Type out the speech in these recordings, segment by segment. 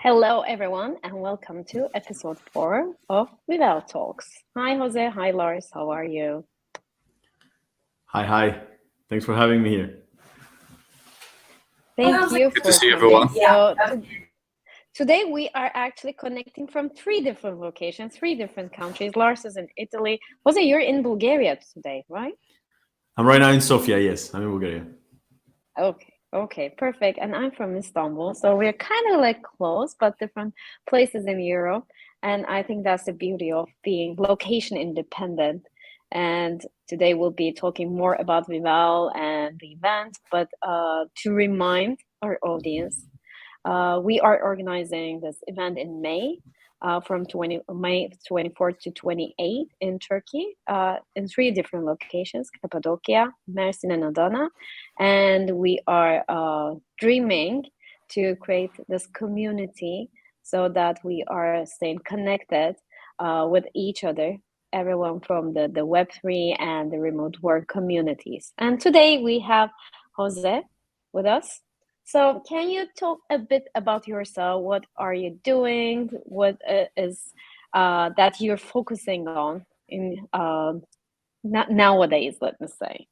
Hello, everyone, and welcome to episode 4 of Vivel Talks. Hi, Jose. Hi, Lars. How are you? Hi. Thanks for having me here. Thank you Good for to see coming. everyone. Today we are actually connecting from 3 different locations, 3 different countries. Lars is in Italy. Jose, you're in Bulgaria today, right? I'm right now in Sofia. Yes, I'm in Bulgaria. Okay, perfect. And I'm from Istanbul, so we're kind of like close, but different places in Europe. And I think that's the beauty of being location independent. And today we'll be talking more about Vival and the event. But to remind our audience, we are organizing this event in May. From May 24th to 28th in Turkey, in 3 different locations: Cappadocia, Mersin, and Adana. And we are dreaming to create this community so that we are staying connected with each other, everyone from the Web3 and the remote work communities. And today we have Jose with us. So can you talk a bit about yourself? What are you doing? What is that you're focusing on in nowadays, let me say?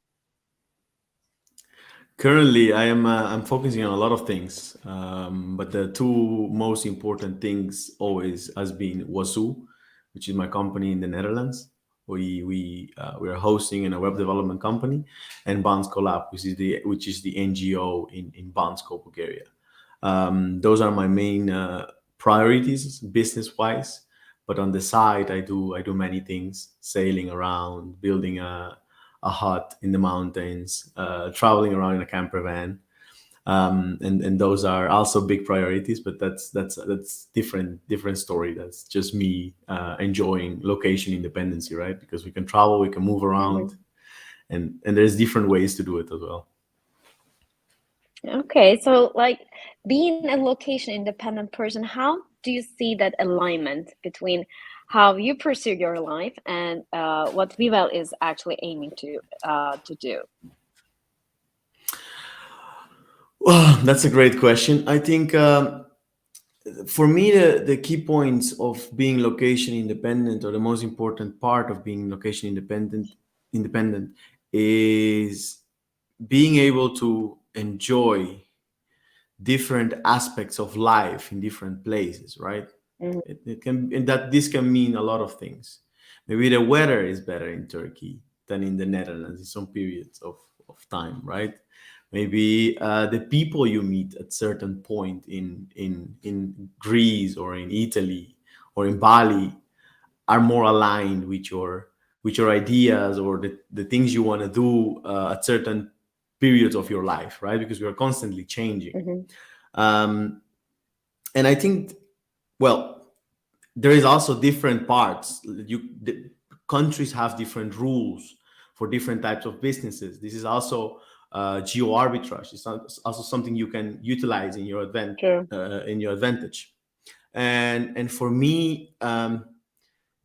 Currently, I'm focusing on a lot of things, but the two most important things always has been Wasu, which is my company in the Netherlands. We are hosting in a web development company, and Bansko Lab, which is the NGO in Bansko, Bulgaria. Those are my main priorities business wise. But on the side, I do many things: sailing around, building a hut in the mountains, traveling around in a camper van, and those are also big priorities. But that's different story. That's just me enjoying location independency, right? Because we can travel, we can move around, and there's different ways to do it as well. Okay, so like being a location independent person, how do you see that alignment between how you pursue your life and what Vivel is actually aiming to do? Well, that's a great question. I think for me, the key points of being location independent, or the most important part of being location independent, is being able to enjoy different aspects of life in different places, right? It can, and that this can mean a lot of things. Maybe the weather is better in Turkey than in the Netherlands in some periods of time, right? Maybe the people you meet at certain point in Greece or in Italy or in Bali are more aligned with your ideas, or the things you want to do at certain periods of your life, right? Because we are constantly changing. Um, and I think, well, there is also different parts. The countries have different rules for different types of businesses. This is also geo arbitrage. It's also something you can utilize in your Sure. in your advantage. And for me,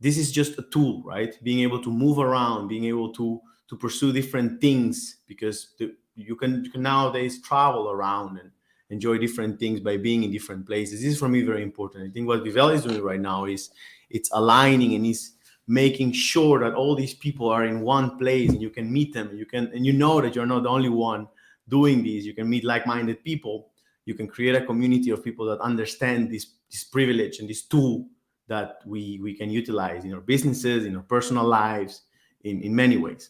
this is just a tool, right? Being able to move around, being able to pursue different things, because you can nowadays travel around and enjoy different things by being in different places. This is for me very important. I think what Vivel is doing right now is it's aligning and is making sure that all these people are in one place and you can meet them. And you know that you're not the only one doing this. You can meet like-minded people. You can create a community of people that understand this privilege and this tool that we can utilize in our businesses, in our personal lives, in many ways.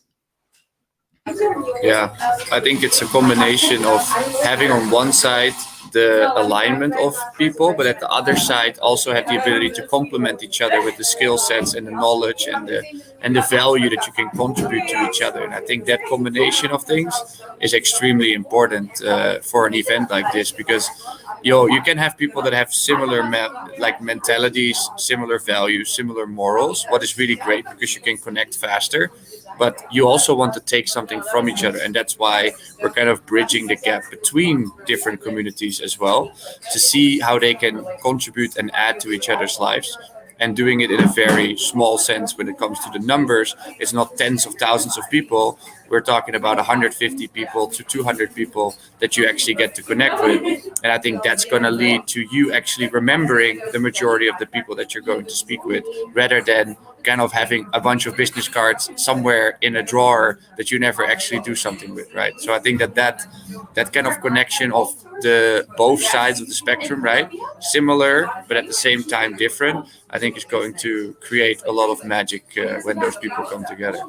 Yeah, I think it's a combination of having on one side the alignment of people, but at the other side also have the ability to complement each other with the skill sets and the knowledge and the value that you can contribute to each other. And I think that combination of things is extremely important for an event like this, because you can have people that have similar like mentalities, similar values, similar morals. What is really great, because you can connect faster, but you also want to take something from each other, and that's why we're kind of bridging the gap between different communities as well, to see how they can contribute and add to each other's lives. and doing it in a very small sense when it comes to the numbers. It's not tens of thousands of people. We're talking about 150 people to 200 people that you actually get to connect with. And I think that's going to lead to you actually remembering the majority of the people that you're going to speak with, rather than kind of having a bunch of business cards somewhere in a drawer that you never actually do something with, right? So I think that kind of connection of the both sides of the spectrum, right, similar but at the same time different, I think is going to create a lot of magic when those people come together.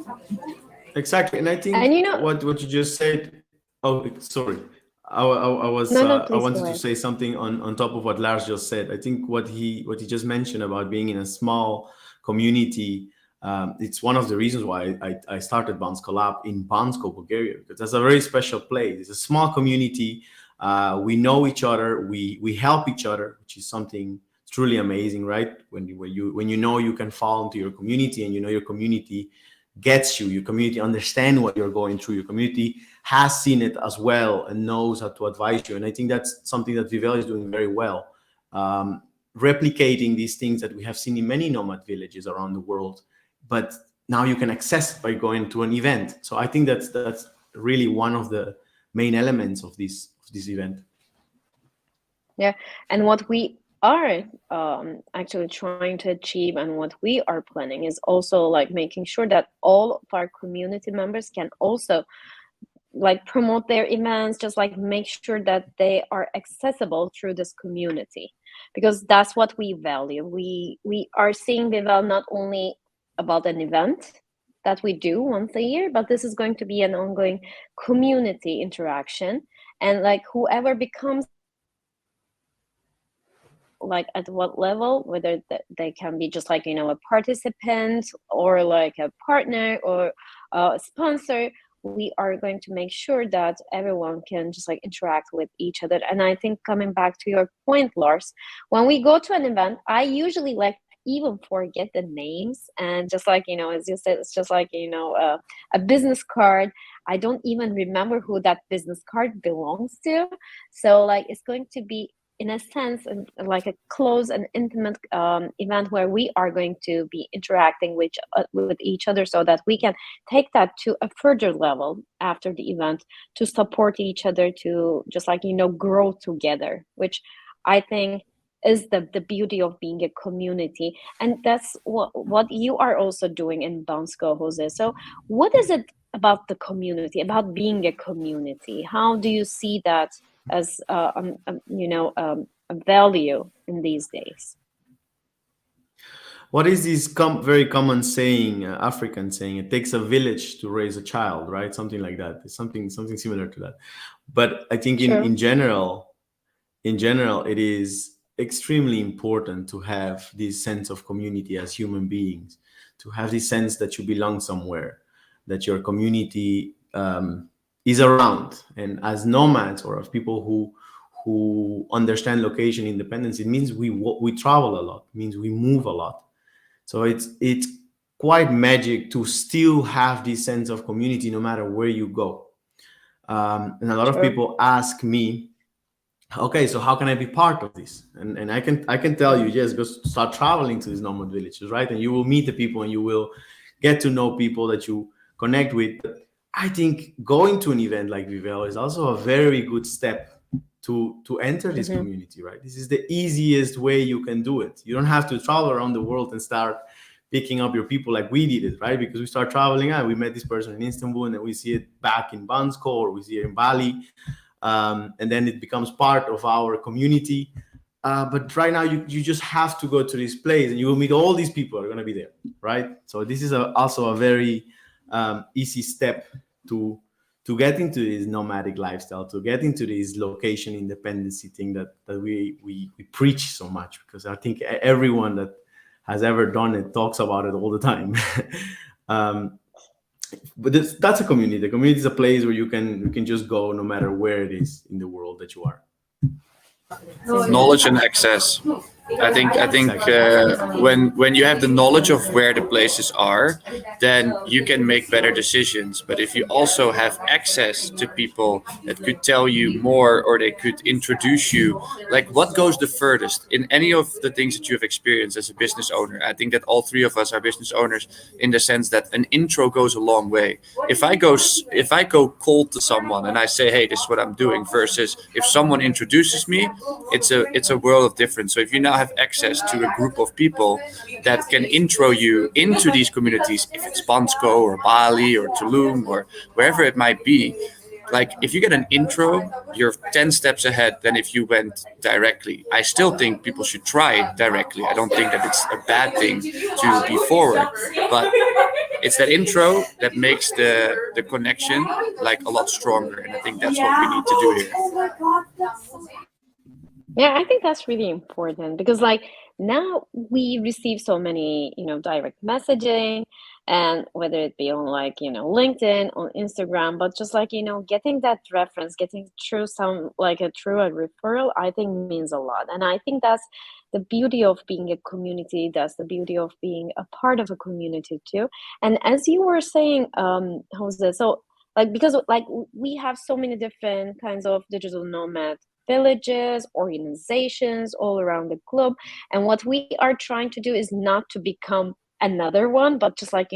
Exactly, and I And think what you just said. Oh, sorry. no, no, I please go wanted to ahead. say something on top of what Lars just said. I think what he just mentioned about being in a small community. It's one of the reasons why I started Bansko Lab in Bansko, Bulgaria, because that's a very special place. It's a small community. We know each other. We help each other, which is something truly amazing, right? When you know you can fall into your community, and you know your community gets you, your community understand what you're going through, your community has seen it as well and knows how to advise you. And I think that's something that Vivel is doing very well, replicating these things that we have seen in many nomad villages around the world, but now you can access it by going to an event. So I think that's really one of the main elements of this event. Yeah, and what we are actually trying to achieve and what we are planning is also like making sure that all of our community members can also like promote their events, just like make sure that they are accessible through this community, because that's what we value. We are seeing Vivel not only about an event that we do once a year, but this is going to be an ongoing community interaction. And like whoever becomes like at what level, whether they can be just like a participant or like a partner or a sponsor, we are going to make sure that everyone can just like interact with each other. And I think coming back to your point, Lars, when we go to an event, I usually like even forget the names, and just like as you said, it's just like a business card. I don't even remember who that business card belongs to. So like it's going to be in a sense like a close and intimate event where we are going to be interacting with each other, so that we can take that to a further level after the event to support each other, to just like grow together, which I think is the beauty of being a community. And that's what you are also doing in Bansko, Jose. So what is it about the community, about being a community? How do you see that as a value in these days? What is this very common saying, African saying? It takes a village to raise a child, right? Something like that. It's something similar to that. But I think True. in general, it is extremely important to have this sense of community as human beings, to have this sense that you belong somewhere, that your community is around. And as nomads, or as people who understand location independence, it means we travel a lot. It means we move a lot. So it's quite magic to still have this sense of community no matter where you go. And a lot of people ask me, okay, so how can I be part of this? And I can tell you, yes, go start traveling to these nomad villages, right? And you will meet the people, and you will get to know people that you connect with. But I think going to an event like Vivel is also a very good step to enter this community, right? This is the easiest way you can do it. You don't have to travel around the world and start picking up your people like we did it, right? Because we start traveling, we met this person in Istanbul, and then we see it back in Bansko, or we see it in Bali. And then it becomes part of our community. But right now, you just have to go to this place, and you will meet all these people who are going to be there, right? So this is also a very easy step to get into this nomadic lifestyle, to get into this location independency thing that we preach so much, because I think everyone that has ever done it talks about it all the time. But that's a community. The community is a place where you can just go no matter where it is in the world that you are. Knowledge and access. I think Exactly. when you have the knowledge of where the places are, then you can make better decisions. But if you also have access to people that could tell you more, or they could introduce you, like what goes the furthest in any of the things that you have experienced as a business owner? I think that all three of us are business owners in the sense that an intro goes a long way. If I go cold to someone and I say, hey, this is what I'm doing, versus if someone introduces me, it's a world of difference. So if you now have access to a group of people that can intro you into these communities, if it's Bansko or Bali or Tulum or wherever it might be, like if you get an intro, you're 10 steps ahead than if you went directly. I still think people should try it directly. I don't think that it's a bad thing to be forward, but it's that intro that makes the connection like a lot stronger, and I think that's what we need to do here. Yeah, I think that's really important because like now we receive so many, direct messaging, and whether it be on like, LinkedIn, on Instagram, but just like, getting that reference, getting through some like a referral, I think means a lot. And I think that's the beauty of being a community, that's the beauty of being a part of a community too. And as you were saying, Jose, so like because like we have so many different kinds of digital nomads, villages, organizations all around the globe. And what we are trying to do is not to become another one, but just like,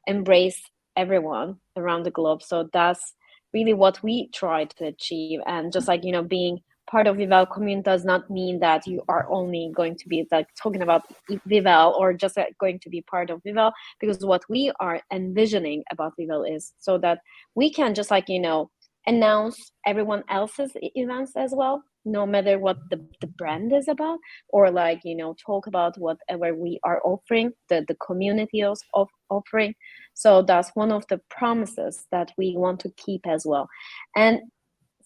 embrace everyone around the globe. So that's really what we try to achieve. And just like, being part of Vivel community does not mean that you are only going to be like talking about Vivel or just like, going to be part of Vivel, because what we are envisioning about Vivel is so that we can just like, announce everyone else's events as well, no matter what the brand is about, or like, talk about whatever we are offering, the community of offering. So that's one of the promises that we want to keep as well. And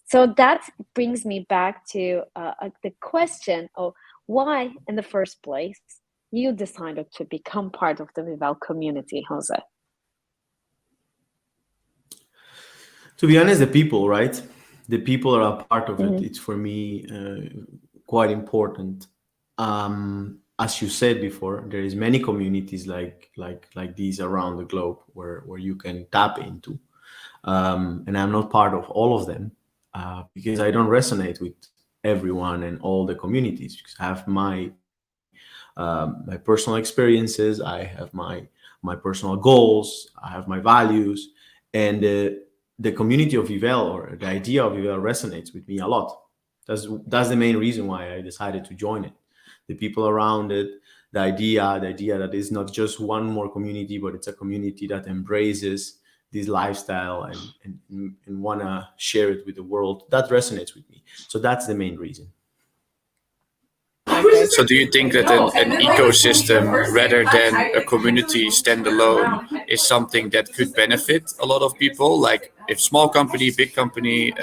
so that brings me back to the question of why in the first place you decided to become part of the Vival community, Jose. To be honest, the people, right? The people are a part of it. Mm-hmm. It's for me quite important. As you said before, there is many communities like these around the globe where you can tap into, and I'm not part of all of them because I don't resonate with everyone and all the communities. Because I have my personal experiences, I have my personal goals, I have my values, and the community of Vivel or the idea of Vivel resonates with me a lot. That's the main reason why I decided to join it. The people around it, the idea that it's not just one more community, but it's a community that embraces this lifestyle and wanna share it with the world. That resonates with me. So that's the main reason. Okay. So, do you think that an ecosystem rather than a community standalone is something that could benefit a lot of people? Like, if small company, big company,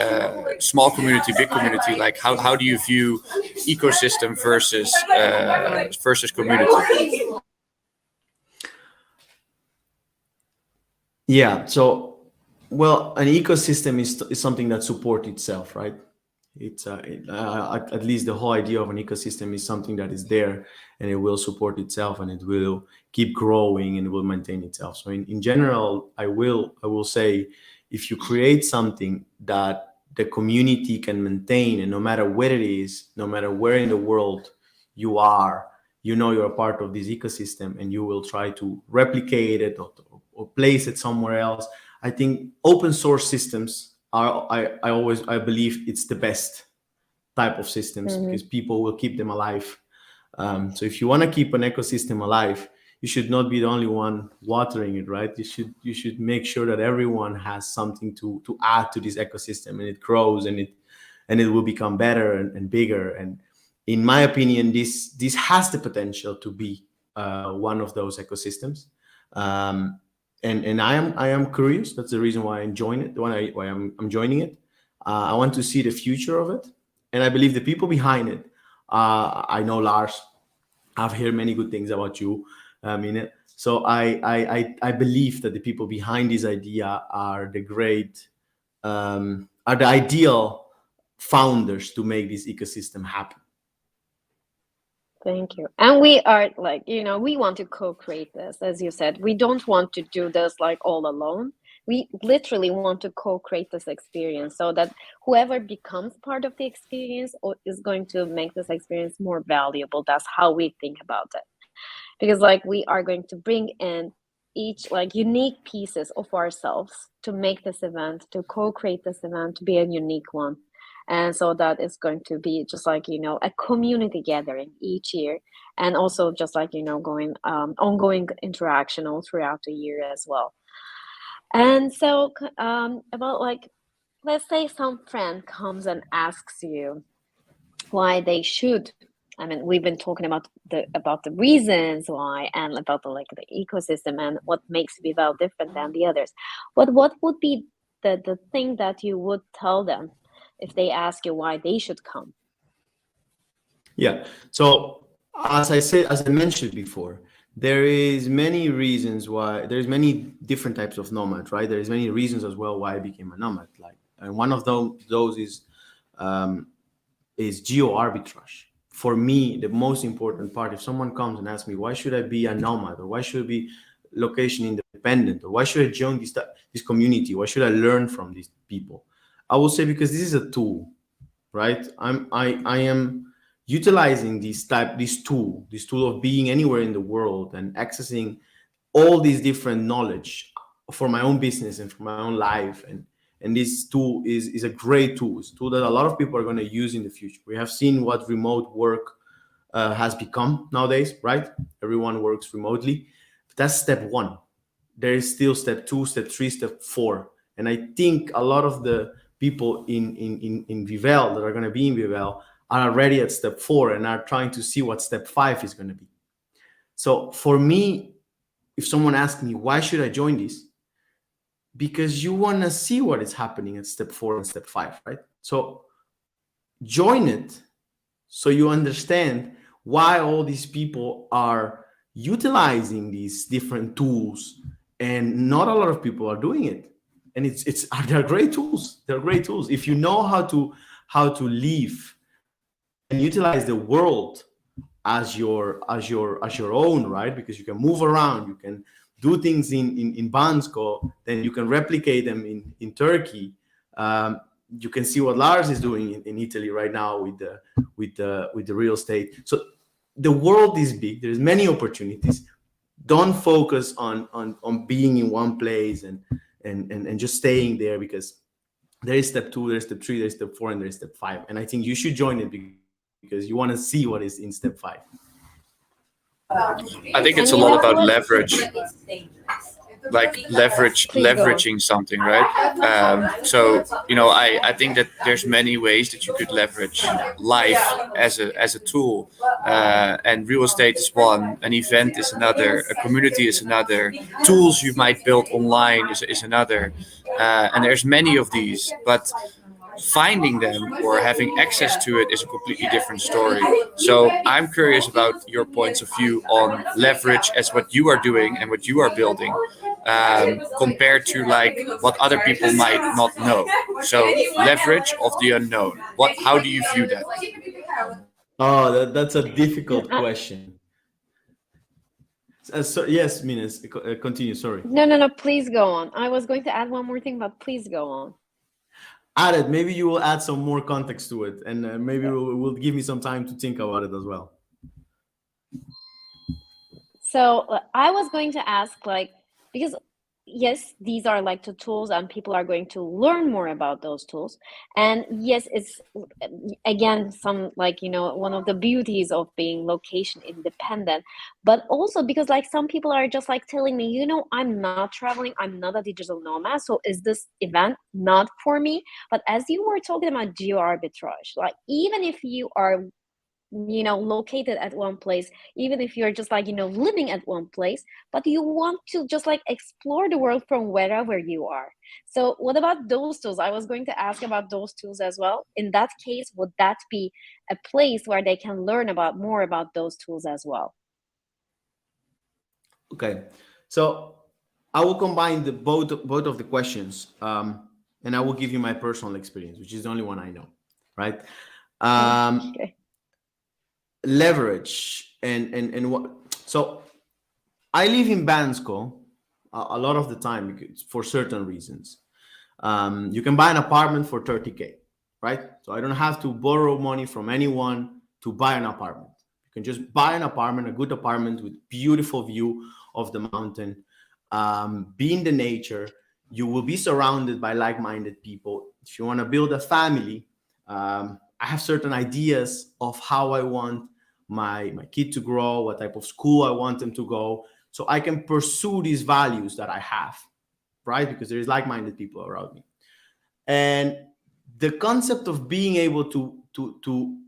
small community, big community, like how do you view ecosystem versus community? Yeah. So, well, an ecosystem is something that supports itself, right? At least the whole idea of an ecosystem is something that is there and it will support itself and it will keep growing and it will maintain itself. So, in general, I will say, if you create something that the community can maintain, and no matter where it is, no matter where in the world you are, you're a part of this ecosystem and you will try to replicate it or place it somewhere else. I think open source systems are, I believe it's the best type of systems Mm-hmm. because people will keep them alive. So if you want to keep an ecosystem alive, you should not be the only one watering it, right? You should make sure that everyone has something to add to this ecosystem, and it grows and it will become better and bigger. And in my opinion, this has the potential to be one of those ecosystems. Um, and I am curious. That's the reason why I'm joining it. Why I'm joining it. I want to see the future of it, and I believe the people behind it. I know Lars. I've heard many good things about you, in it. So I believe that the people behind this idea are the ideal founders to make this ecosystem happen. Thank you. And we are like, we want to co-create this, as you said. We don't want to do this like all alone. We literally want to co-create this experience so that whoever becomes part of the experience is going to make this experience more valuable. That's how we think about it. Because like we are going to bring in each like unique pieces of ourselves to make this event, to co-create this event to be a unique one. And so that is going to be just like a community gathering each year, and also just like going ongoing interaction all throughout the year as well. And so about like, let's say some friend comes and asks you why they should. I mean, we've been talking about the reasons why, and about the ecosystem and what makes Vivel different than the others. What would be the thing that you would tell them if they ask you why they should come? Yeah. So as I said, as I mentioned before, there is many reasons why there's many different types of nomad, right? There's many reasons as well why I became a nomad. Like, and one of those is geo arbitrage. For me, the most important part, if someone comes and asks me, why should I be a nomad, or why should I be location independent, or why should I join this community? Why should I learn from these people? I will say, because this is a tool, right? I am utilizing this tool of being anywhere in the world and accessing all these different knowledge for my own business and for my own life. And this tool is a great tool. It's a tool that a lot of people are going to use in the future. We have seen what remote work has become nowadays, right? Everyone works remotely. That's step one. There is still step two, step three, step four. And I think a lot of the people in Vivel that are going to be in Vivel are already at step four and are trying to see what step five is going to be. So for me, if someone asks me, why should I join this? Because you want to see what is happening at step four and step five, right? So join it so you understand why all these people are utilizing these different tools, and not a lot of people are doing it. And they're great tools. They're great tools if you know how to live and utilize the world as your own, right? Because you can move around, you can do things in Bansko, then you can replicate them in Turkey. You can see what Lars is doing in Italy right now with the real estate. So the world is big. There's many opportunities. Don't focus on being in one place and just staying there, because there is step two, there's step three, there's step four, and there's step five. And I think you should join it because you want to see what is in step five. I think it's And a you lot know about what? leverage, like Please go on. leveraging something, right? So I think that there's many ways that you could leverage life as a tool, and real estate is one, an event is another, a community is another, tools you might build online is another, and there's many of these, but finding them or having access to it is a completely different story. So I'm curious about your points of view on leverage as what you are doing and what you are building, compared to like what other people might not know. So leverage of the unknown. How do you view that? Oh, that's a difficult Uh, question. So yes, Minas, continue. Sorry. no, please go on. I was going to add one more thing, but please go on. Add it. Maybe you will add some more context to it, and maybe will give me some time to think about it as well. So I was going to ask, like, because yes, these are like the tools, and people are going to learn more about those tools. And yes, it's again some like one of the beauties of being location independent, but also because like some people are just like telling me, I'm not traveling, I'm not a digital nomad, so is this event not for me? But as you were talking about geo arbitrage, like even if you are located at one place, even if you're just like living at one place, but you want to just like explore the world from wherever you are. So what about those tools? I was going to ask about those tools as well. In that case, would that be a place where they can learn about more about those tools as well? Okay, so I will combine both of the questions, and I will give you my personal experience, which is the only one I know, right? Okay. leverage and what. So I live in Bansko a lot of the time because, for certain reasons. You can buy an apartment for 30K, right? So I don't have to borrow money from anyone to buy an apartment. You can just buy an apartment, a good apartment with beautiful view of the mountain, be in the nature. You will be surrounded by like-minded people. If you want to build a family, I have certain ideas of how I want my kid to grow, what type of school I want them to go, so I can pursue these values that I have, right? Because there's like-minded people around me. And the concept of being able to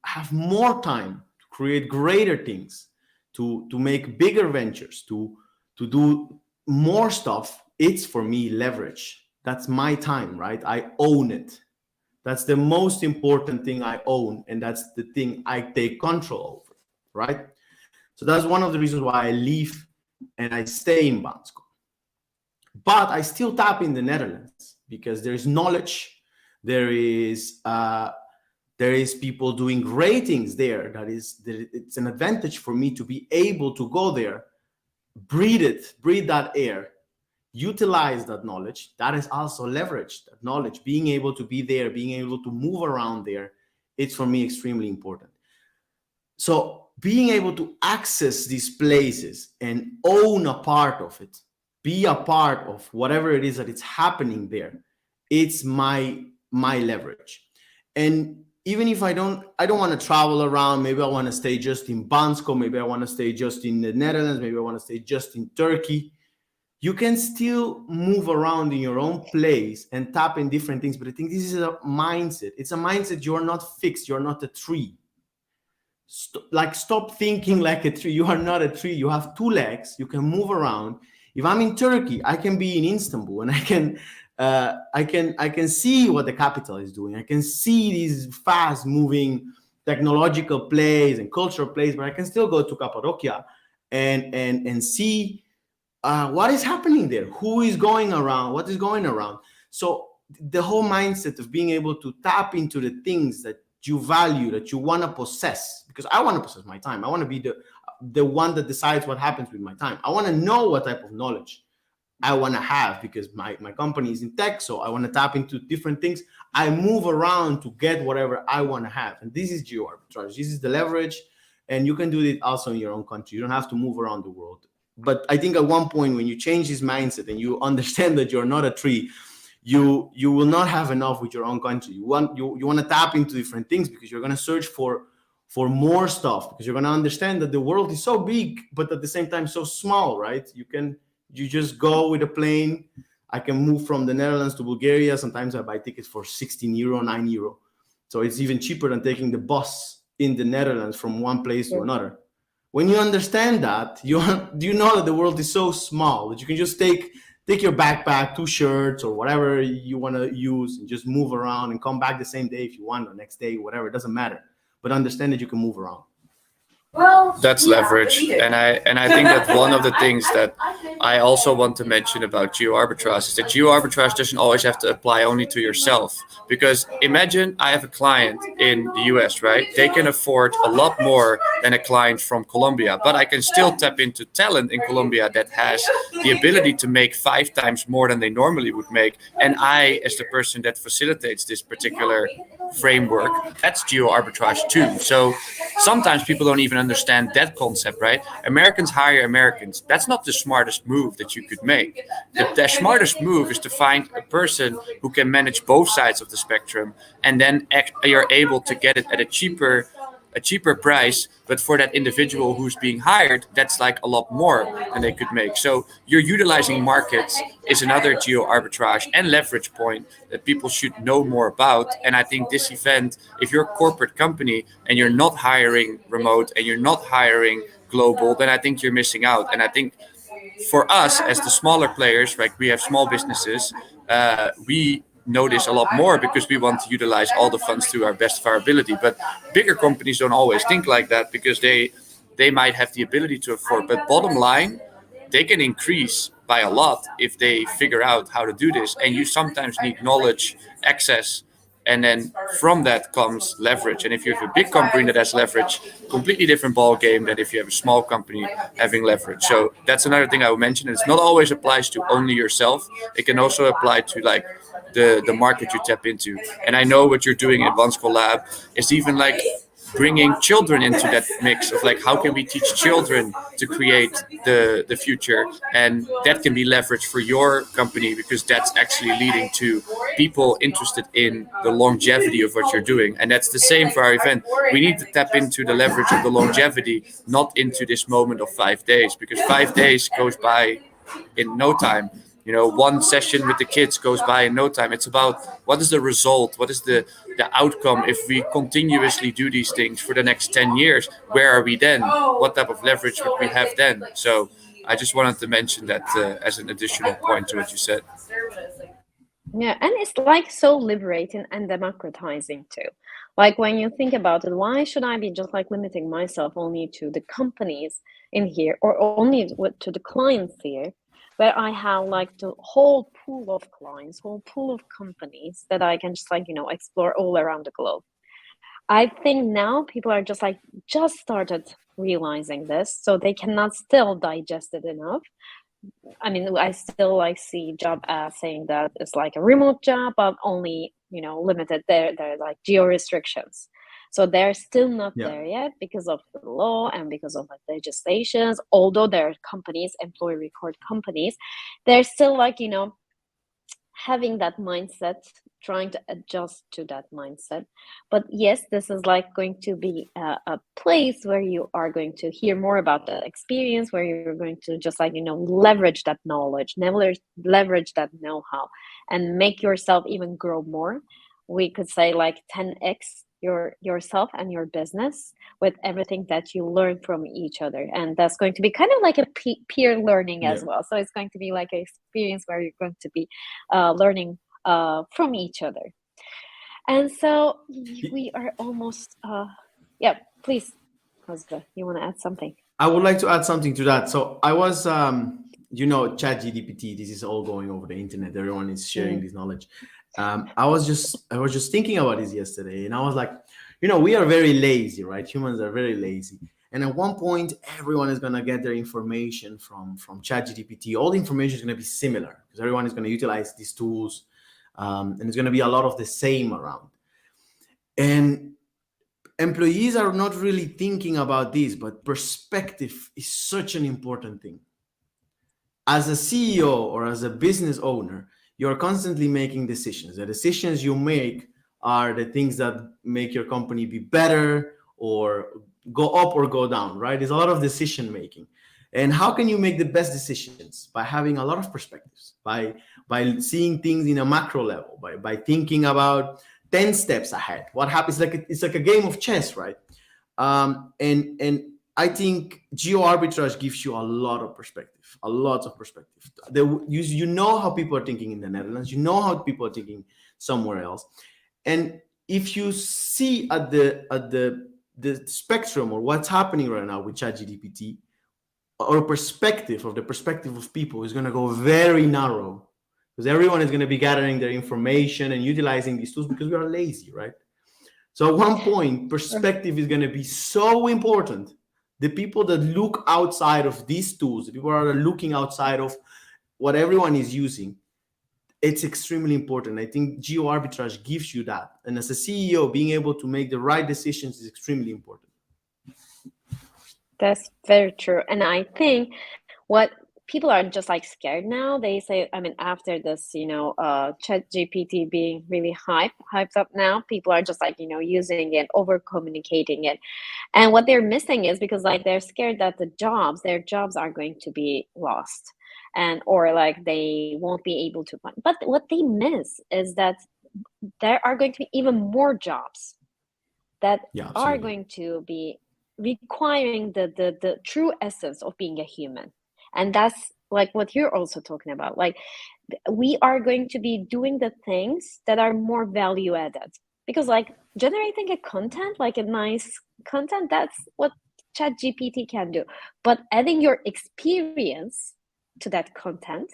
have more time to create greater things, to make bigger ventures, to do more stuff, it's for me leverage. That's my time, right? I own it. That's the most important thing I own, and that's the thing I take control over, right? So that's one of the reasons why I leave and I stay in Bansko. But I still tap in the Netherlands because there is knowledge, there is people doing great things there. It's an advantage for me to be able to go there, breathe that air, utilize that knowledge. That is also leverage, that knowledge, being able to be there, being able to move around there. It's for me extremely important. So being able to access these places and own a part of it, be a part of whatever it is that it's happening there, it's my leverage. And even if I don't want to travel around, maybe I want to stay just in Bansko, maybe I want to stay just in the Netherlands, maybe I want to stay just in Turkey, you can still move around in your own place and tap in different things. But I think this is a mindset. It's a mindset. You're not fixed. You're not a tree. Stop thinking like a tree. You are not a tree. You have two legs. You can move around. If I'm in Turkey, I can be in Istanbul, and I can see what the capital is doing. I can see these fast moving technological plays and cultural plays, but I can still go to Cappadocia and see what is happening there, who is going around, what is going around. So the whole mindset of being able to tap into the things that you value, that you want to possess, because I want to possess my time. I want to be the one that decides what happens with my time. I want to know what type of knowledge I want to have, because my company is in tech, so I want to tap into different things. I move around to get whatever I want to have. And this is geo arbitrage. This is the leverage. And you can do it also in your own country. You don't have to move around the world. But I think at one point, when you change this mindset and you understand that you're not a tree, you will not have enough with your own country. You want to tap into different things, because you're going to search for more stuff, because you're going to understand that the world is so big, but at the same time so small, right? You just go with a plane. I can move from the Netherlands to Bulgaria. Sometimes I buy tickets for 16 euro, 9 euro. So it's even cheaper than taking the bus in the Netherlands from one place to another. When you understand that, you know that the world is so small that you can just take your backpack, 2 shirts, or whatever you want to use, and just move around and come back the same day if you want, or next day, whatever. It doesn't matter. But understand that you can move around. Well, that's leverage, and I think that one of the things that I also want to mention about geo arbitrage is that geo arbitrage doesn't always have to apply only to yourself. Because imagine I have a client in the US, right? They can afford a lot more than a client from Colombia, but I can still tap into talent in Colombia that has the ability to make 5 times more than they normally would make. And I, as the person that facilitates this particular framework, that's geo arbitrage too. So sometimes people don't even understand that concept, right? Americans hire Americans. That's not the smartest move that you could make. The smartest move is to find a person who can manage both sides of the spectrum, and then you're able to get it at a cheaper price. But for that individual who's being hired, that's like a lot more than they could make. So you're utilizing markets is another geo arbitrage and leverage point that people should know more about. And I think this event, if you're a corporate company and you're not hiring remote and you're not hiring global, then I think you're missing out. And I think for us as the smaller players, like we have small businesses, we know this a lot more because we want to utilize all the funds to our best of our ability. But bigger companies don't always think like that, because they might have the ability to afford. But bottom line, they can increase by a lot if they figure out how to do this. And you sometimes need knowledge, access, And then from that comes leverage. And if you have a big company that has leverage, completely different ball game than if you have a small company having leverage. So that's another thing I would mention. It's not always applies to only yourself. It can also apply to like the market you tap into. And I know what you're doing at One School Lab is even like bringing children into that mix of like how can we teach children to create the future, and that can be leveraged for your company because that's actually leading to people interested in the longevity of what you're doing. And that's the same for our event. We need to tap into the leverage of the longevity, not into this moment of 5 days, because 5 days goes by in no time. You know, one session with the kids goes by in no time. It's about what is the result, what is the outcome if we continuously do these things for the next 10 years. Where are we then? What type of leverage would we have then? So I just wanted to mention that as an additional point to what you said. Yeah, and it's like so liberating and democratizing too. Like when you think about it, why should I be just like limiting myself only to the companies in here or only to the clients here, where I have like the whole pool of clients, whole pool of companies that I can just like, explore all around the globe. I think now people are just like just started realizing this, so they cannot still digest it enough. I mean, I still like see job ads saying that it's like a remote job, but only limited. They're like geo restrictions, so they're still not Yeah. there yet because of the law and because of like legislations. Although there are companies, employee record companies, they're still like having that mindset, trying to adjust to that mindset. But yes, this is like going to be a place where you are going to hear more about the experience, where you're going to just like leverage that knowledge, leverage that know-how, and make yourself even grow more. We could say like 10x yourself and your business with everything that you learn from each other. And that's going to be kind of like a peer learning as Yeah. well. So it's going to be like an experience where you're going to be learning from each other. And so we are almost yeah, please, Jose, you want to add something? I would like to add something to that. So I was, chat gdpt, this is all going over the internet, everyone is sharing Mm. this knowledge. I was just thinking about this yesterday, and I was like, we are very lazy, right? Humans are very lazy, and at one point everyone is going to get their information from chat gdpt. All the information is going to be similar because everyone is going to utilize these tools, and it's going to be a lot of the same around. And employees are not really thinking about this, but perspective is such an important thing. As a CEO or as a business owner, you're constantly making decisions. The decisions you make are the things that make your company be better or go up or go down, right? There's a lot of decision making. And how can you make the best decisions? By having a lot of perspectives, by seeing things in a macro level, by thinking about 10 steps ahead. What happens? It's like a game of chess, right? And I think geo arbitrage gives you a lot of perspective, a lot of perspective. You know how people are thinking in the Netherlands, you know how people are thinking somewhere else, and if you see at the spectrum or what's happening right now with ChatGPT, or perspective of the perspective of people is going to go very narrow because everyone is going to be gathering their information and utilizing these tools because we are lazy, right? So at one point, perspective is going to be so important. The people that look outside of these tools, the people that are looking outside of what everyone is using, it's extremely important. I think geo arbitrage gives you that. And as a CEO, being able to make the right decisions is extremely important. That's very true. And I think what people are just like scared now, they say, I mean, after this, chat GPT being really hyped up now, people are just like, using it, over communicating it. And what they're missing is because like they're scared that their jobs are going to be lost, and or like they won't be able to find. But what they miss is that there are going to be even more jobs that Yeah, are absolutely. going to be requiring the true essence of being a human. And that's like what you're also talking about. Like we are going to be doing the things that are more value added, because like generating a content, like a nice content, that's what chat gpt can do. But adding your experience to that content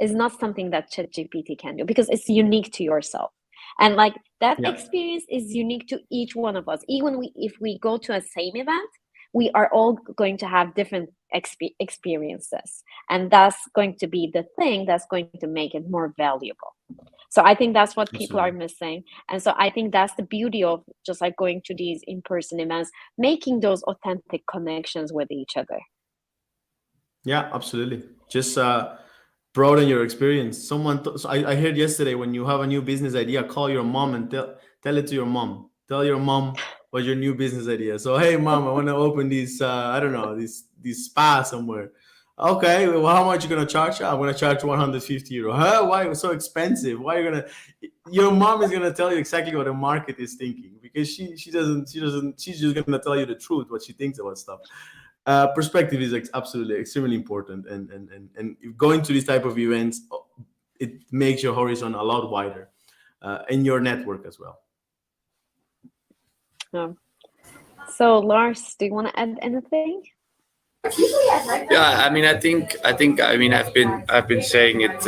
is not something that chat gpt can do because it's unique to yourself. And like that Yeah. experience is unique to each one of us. Even if we go to a same event, we are all going to have different experiences, and that's going to be the thing that's going to make it more valuable. So I think that's what people are Absolutely. missing. And so I think that's the beauty of just like going to these in-person events, making those authentic connections with each other. Yeah, absolutely. Just broaden your experience. So I heard yesterday, when you have a new business idea, call your mom and tell it to your mom. Tell your mom what your new business idea. So, hey, mom, I want to open these. I don't know, these spa somewhere. Okay, well, how much you gonna charge? I'm gonna charge 150 euro. Huh? Why it was so expensive? Why you gonna? Your mom is gonna tell you exactly what the market is thinking, because she's just gonna tell you the truth, what she thinks about stuff. Perspective is absolutely extremely important, and going to these type of events, it makes your horizon a lot wider, in your network as well. Um, so Lars, do you want to add anything? Yeah, I mean, I've been saying it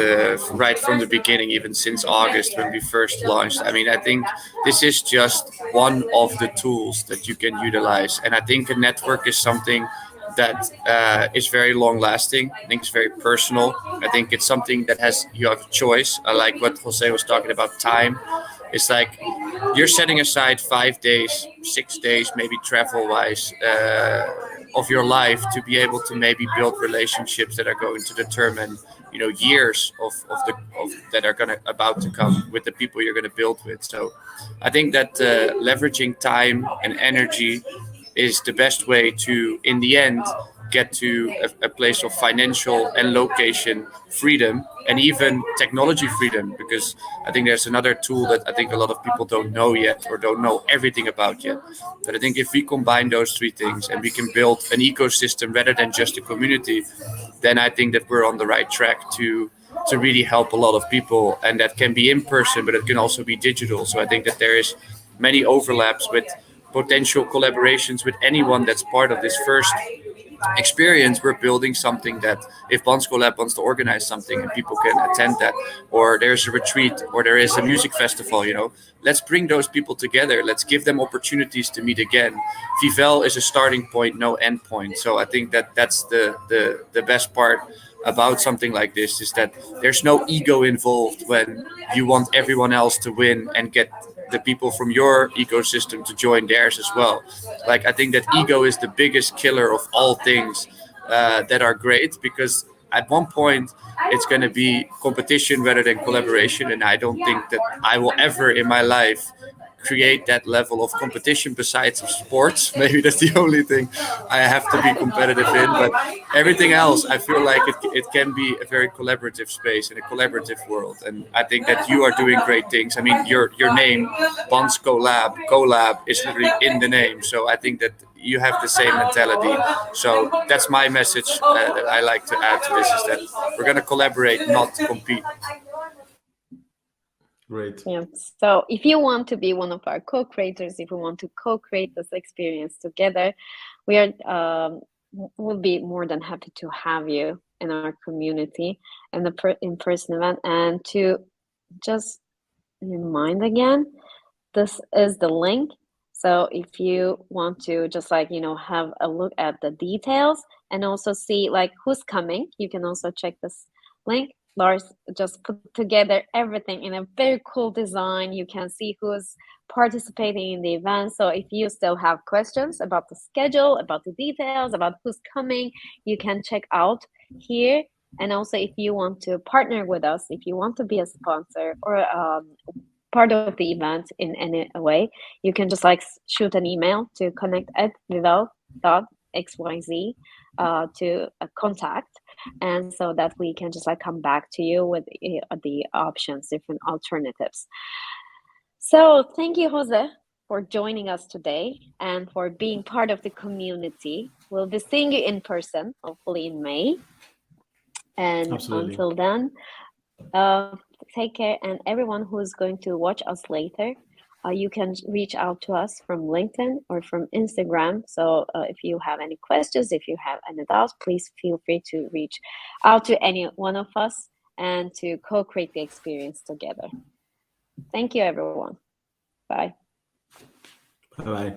right from the beginning, even since August when we first launched. I mean, I think this is just one of the tools that you can utilize, and I think a network is something that is very long lasting. I think it's very personal. I think it's something that has you have a choice. I like what Jose was talking about time. It's like you're setting aside 5 days, 6 days, maybe travel wise, of your life to be able to maybe build relationships that are going to determine, years of that are gonna about to come with the people you're gonna build with. So I think that leveraging time and energy is the best way to, in the end, get to a place of financial and location freedom, and even technology freedom, because I think there's another tool that I think a lot of people don't know yet, or don't know everything about yet. But I think if we combine those three things and we can build an ecosystem rather than just a community, then I think that we're on the right track to really help a lot of people. And that can be in person, but it can also be digital. So I think that there is many overlaps with potential collaborations with anyone that's part of this first experience. We're building something that, if Bansko Lab wants to organize something and people can attend that, or there's a retreat, or there is a music festival, let's bring those people together. Let's give them opportunities to meet again. Vivel is a starting point, no end point. So I think that that's the best part about something like this, is that there's no ego involved when you want everyone else to win and get the people from your ecosystem to join theirs as well. Like, I think that ego is the biggest killer of all things that are great, because at one point it's going to be competition rather than collaboration, and I don't think that I will ever in my life create that level of competition besides of sports. Maybe that's the only thing I have to be competitive in. But everything else, I feel like it can be a very collaborative space, in a collaborative world. And I think that you are doing great things. I mean, your name, Bansko Lab, collab, is literally in the name. So I think that you have the same mentality. So that's my message that I like to add to this, is that we're going to collaborate, not compete. Great. Yeah. So if you want to be one of our co-creators, if we want to co-create this experience together, we are we'll be more than happy to have you in our community and the in-person event. And to just remind again, this is the link. So if you want to just like, have a look at the details and also see like who's coming, you can also check this link. Lars just put together everything in a very cool design. You can see who's participating in the event. So if you still have questions about the schedule, about the details, about who's coming, you can check out here. And also, if you want to partner with us, if you want to be a sponsor or part of the event in any way, you can just like shoot an email to connect@vivel.xyz to contact, and so that we can just like come back to you with the options, different alternatives. So thank you, Jose, for joining us today and for being part of the community. We'll be seeing you in person, hopefully in May. And Absolutely. until then, take care. And everyone who's going to watch us later, you can reach out to us from LinkedIn or from Instagram. So if you have any questions, if you have any doubts, please feel free to reach out to any one of us and to co-create the experience together. Thank you, everyone. Bye. Bye bye.